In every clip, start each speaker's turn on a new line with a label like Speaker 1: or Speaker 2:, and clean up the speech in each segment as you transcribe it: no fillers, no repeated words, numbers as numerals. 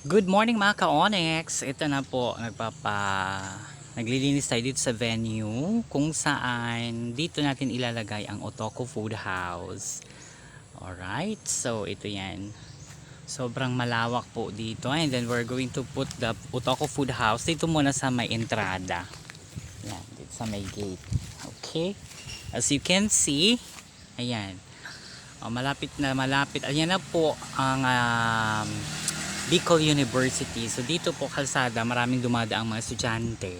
Speaker 1: Good morning mga ka-Onyx. Ito na po, naglilinis tayo dito sa venue kung saan dito natin ilalagay ang Otoko Food House. Alright, so ito yan. Sobrang malawak po dito, and then we're going to put the Otoko Food House dito muna sa may entrada. Yan, dito sa may gate. Okay, as you can see, ayan. Malapit na malapit. Ayan na po ang Bicol University. So dito po kalsada, maraming dumadaang mga estudyante.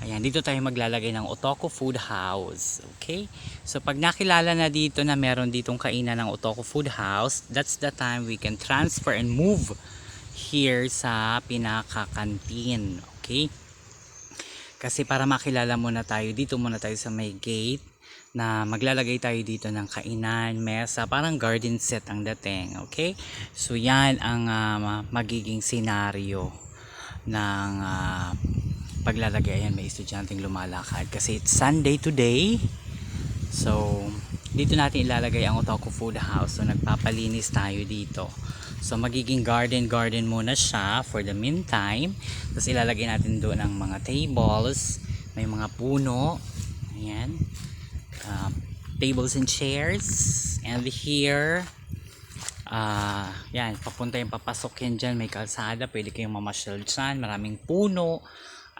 Speaker 1: Ayan, dito tayo maglalagay ng Otoko Food House. Okay? So pag nakilala na dito na meron ditong kainan ng Otoko Food House, that's the time we can transfer and move here sa pinaka-canteen. Okay? Kasi para makilala muna tayo, dito muna tayo sa may gate na maglalagay tayo dito ng kainan, mesa, parang garden set ang dating. Okay? So yan ang magiging senaryo ng paglalagay. Ayan, may estudyanteng lumalakad kasi it's Sunday today. So dito natin ilalagay ang Otoko Food House. So nagpapalinis tayo dito. So magiging garden muna siya for the meantime. Tapos ilalagay natin doon ang mga tables, may mga puno. Ayan. Tables and chairs, and here yan, papunta yung papasok yan dyan, may kalsada, pwede kayong mamasyal dyan, maraming puno.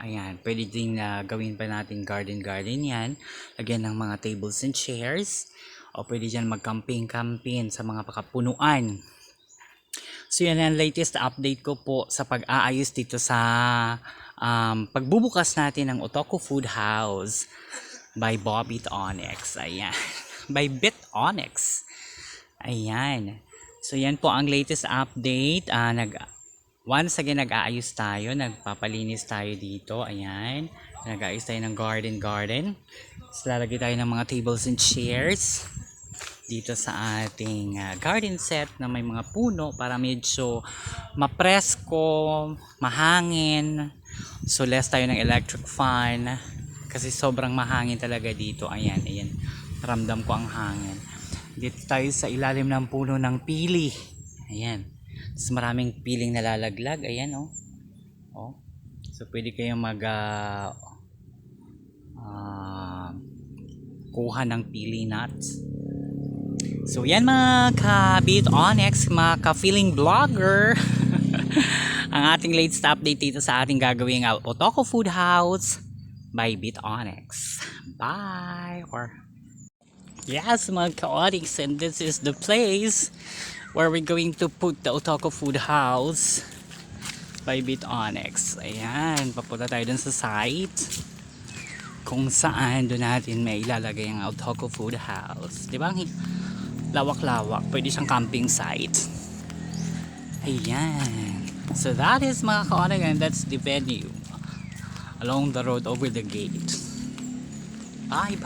Speaker 1: Ayan, pwede din gawin pa natin garden yan, lagyan ng mga tables and chairs, o pwede dyan mag-camping sa mga pakapunuan. So yan ang latest update ko po sa pag-aayos dito sa pagbubukas natin ng Otoko Food House by Bit Onyx. Ayan. By Bit Onyx. Ayan. So yan po ang latest update. Once again nag-aayos tayo, nagpapalinis tayo dito. Ayan. Nag-aayos tayo ng garden. So lalagay tayo ng mga tables and chairs dito sa ating garden set na may mga puno para medyo mapresko, mahangin. So less tayo ng electric fan kasi sobrang mahangin talaga dito. Ayan. Ramdam ko ang hangin. Dito tayo sa ilalim ng puno ng pili. Ayan. Tapos maraming piling nalalaglag. Ayan, oh. So pwede kayong kuha ng pili nuts. So yan mga ka-Bit Onyx, mga ka-feeling vlogger. Ang ating latest update dito sa ating gagawing Otoko Food House by Bit Onyx. Bye. Yes, mga ka-Onyx, and this is the place where we're going to put the Otoko Food House by Bit Onyx. Ayan, papunta tayo dun sa site kung saan doon natin may ilalagay ang Otoko Food House. Di ba? Lawak-lawak. Pwede siyang camping site. Ayan. So that is mga ka-Onyx, and that's the venue along the road over the gate. Bye.